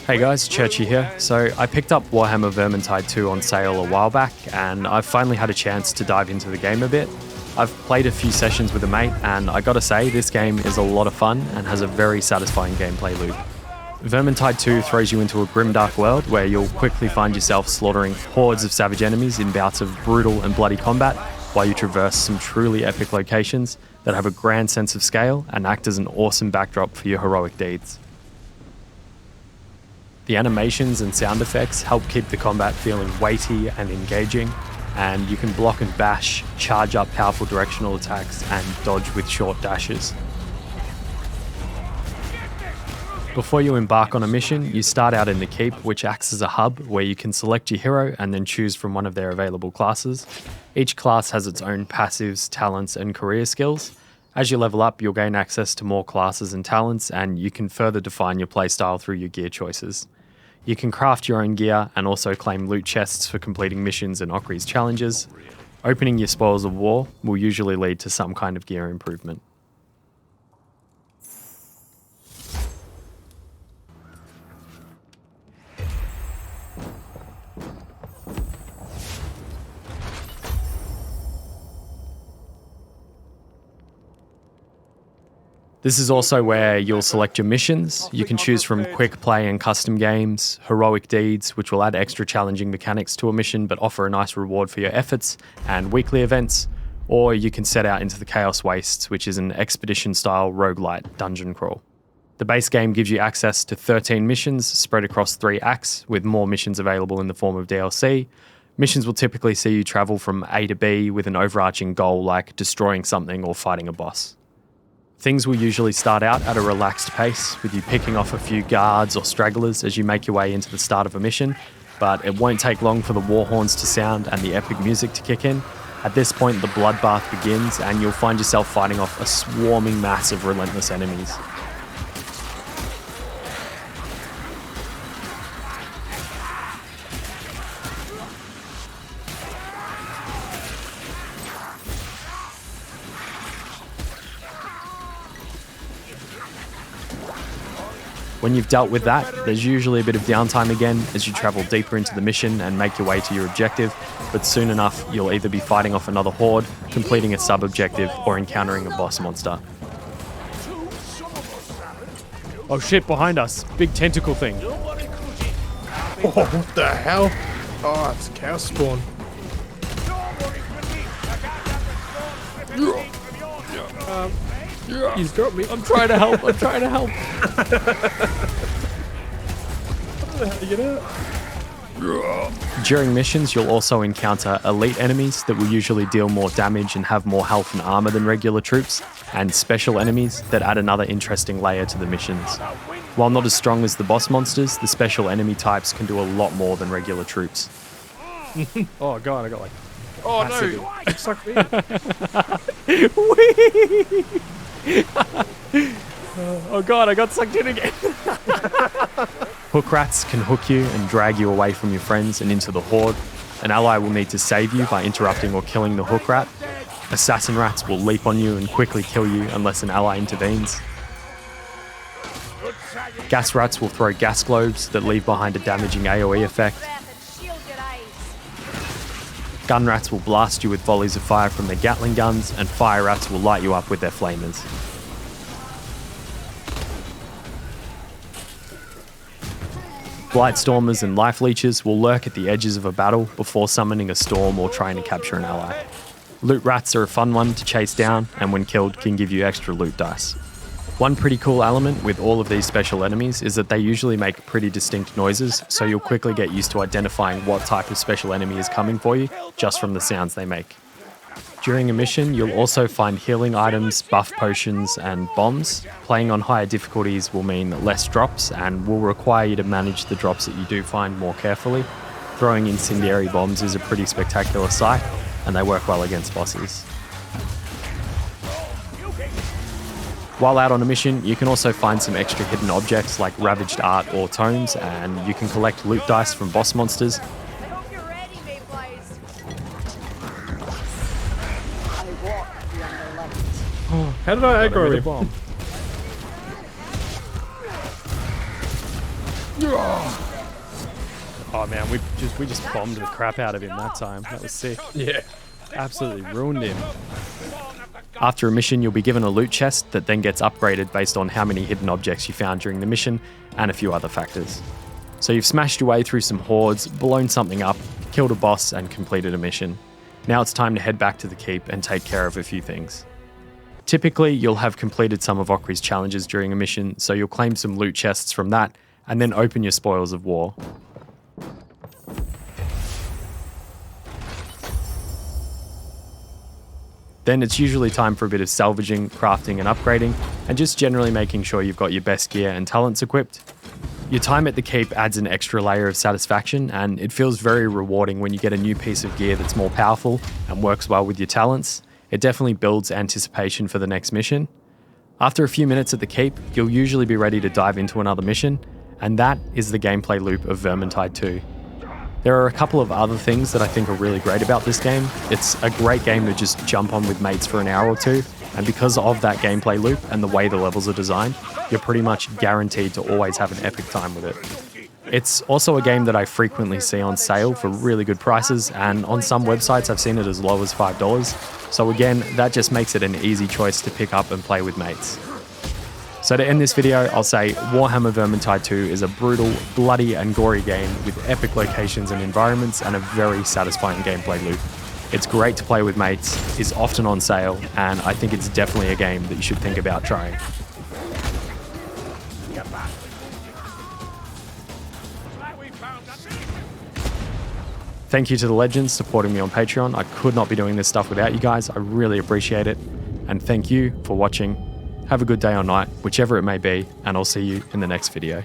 Hey guys, Churchy here. So I picked up Warhammer Vermintide 2 on sale a while back, and I've finally had a chance to dive into the game a bit. I've played a few sessions with a mate, and I gotta say, this game is a lot of fun and has a very satisfying gameplay loop. Vermintide 2 throws you into a grimdark world where you'll quickly find yourself slaughtering hordes of savage enemies in bouts of brutal and bloody combat, while you traverse some truly epic locations that have a grand sense of scale and act as an awesome backdrop for your heroic deeds. The animations and sound effects help keep the combat feeling weighty and engaging, and you can block and bash, charge up powerful directional attacks, and dodge with short dashes. Before you embark on a mission, you start out in the Keep, which acts as a hub where you can select your hero and then choose from one of their available classes. Each class has its own passives, talents, and career skills. As you level up, you'll gain access to more classes and talents, and you can further define your playstyle through your gear choices. You can craft your own gear and also claim loot chests for completing missions and Okri's challenges. Opening your spoils of war will usually lead to some kind of gear improvement. This is also where you'll select your missions. You can choose from quick play and custom games, heroic deeds, which will add extra challenging mechanics to a mission but offer a nice reward for your efforts, and weekly events, or you can set out into the Chaos Wastes, which is an expedition-style roguelite dungeon crawl. The base game gives you access to 13 missions spread across 3 acts, with more missions available in the form of DLC. Missions will typically see you travel from A to B with an overarching goal like destroying something or fighting a boss. Things will usually start out at a relaxed pace, with you picking off a few guards or stragglers as you make your way into the start of a mission, but it won't take long for the war horns to sound and the epic music to kick in. At this point, the bloodbath begins, and you'll find yourself fighting off a swarming mass of relentless enemies. When you've dealt with that, there's usually a bit of downtime again as you travel deeper into the mission and make your way to your objective, but soon enough you'll either be fighting off another horde, completing a sub-objective, or encountering a boss monster. Oh shit, behind us! Big tentacle thing! Oh, what the hell? Oh, it's a cow spawn. He's got me. I'm trying to help, I'm trying to help! How do you get out? During missions, you'll also encounter elite enemies that will usually deal more damage and have more health and armor than regular troops, and special enemies that add another interesting layer to the missions. While not as strong as the boss monsters, the special enemy types can do a lot more than regular troops. Oh god, I got like... Oh no! Suck me in. Oh god, I got sucked in again. Hook rats can hook you and drag you away from your friends and into the horde. An ally will need to save you by interrupting or killing the hook rat. Assassin rats will leap on you and quickly kill you unless an ally intervenes. Gas rats will throw gas globes that leave behind a damaging AoE effect. Gun rats will blast you with volleys of fire from their Gatling guns, and fire rats will light you up with their flamers. Blightstormers and life leeches will lurk at the edges of a battle before summoning a storm or trying to capture an ally. Loot rats are a fun one to chase down, and when killed can give you extra loot dice. One pretty cool element with all of these special enemies is that they usually make pretty distinct noises, so you'll quickly get used to identifying what type of special enemy is coming for you just from the sounds they make. During a mission, you'll also find healing items, buff potions, and bombs. Playing on higher difficulties will mean less drops and will require you to manage the drops that you do find more carefully. Throwing incendiary bombs is a pretty spectacular sight, and they work well against bosses. While out on a mission, you can also find some extra hidden objects like ravaged art or tomes, and you can collect loot dice from boss monsters. Oh, how did I aggro a bomb? Oh man, we just bombed the crap out of him that time. That was sick. Yeah. Absolutely ruined him. After a mission, you'll be given a loot chest that then gets upgraded based on how many hidden objects you found during the mission and a few other factors. So you've smashed your way through some hordes, blown something up, killed a boss, and completed a mission. Now it's time to head back to the keep and take care of a few things. Typically, you'll have completed some of Okri's challenges during a mission, so you'll claim some loot chests from that, and then open your spoils of war. Then it's usually time for a bit of salvaging, crafting and upgrading, and just generally making sure you've got your best gear and talents equipped. Your time at the keep adds an extra layer of satisfaction, and it feels very rewarding when you get a new piece of gear that's more powerful and works well with your talents. It definitely builds anticipation for the next mission. After a few minutes at the keep, you'll usually be ready to dive into another mission, and that is the gameplay loop of Vermintide 2. There are a couple of other things that I think are really great about this game. It's a great game to just jump on with mates for an hour or two, and because of that gameplay loop and the way the levels are designed, you're pretty much guaranteed to always have an epic time with it. It's also a game that I frequently see on sale for really good prices, and on some websites I've seen it as low as $5. So again, that just makes it an easy choice to pick up and play with mates. So to end this video, I'll say Warhammer Vermintide 2 is a brutal, bloody and gory game with epic locations and environments and a very satisfying gameplay loop. It's great to play with mates, is often on sale, and I think it's definitely a game that you should think about trying. Thank you to the legends supporting me on Patreon. I could not be doing this stuff without you guys. I really appreciate it. And thank you for watching. Have a good day or night, whichever it may be, and I'll see you in the next video.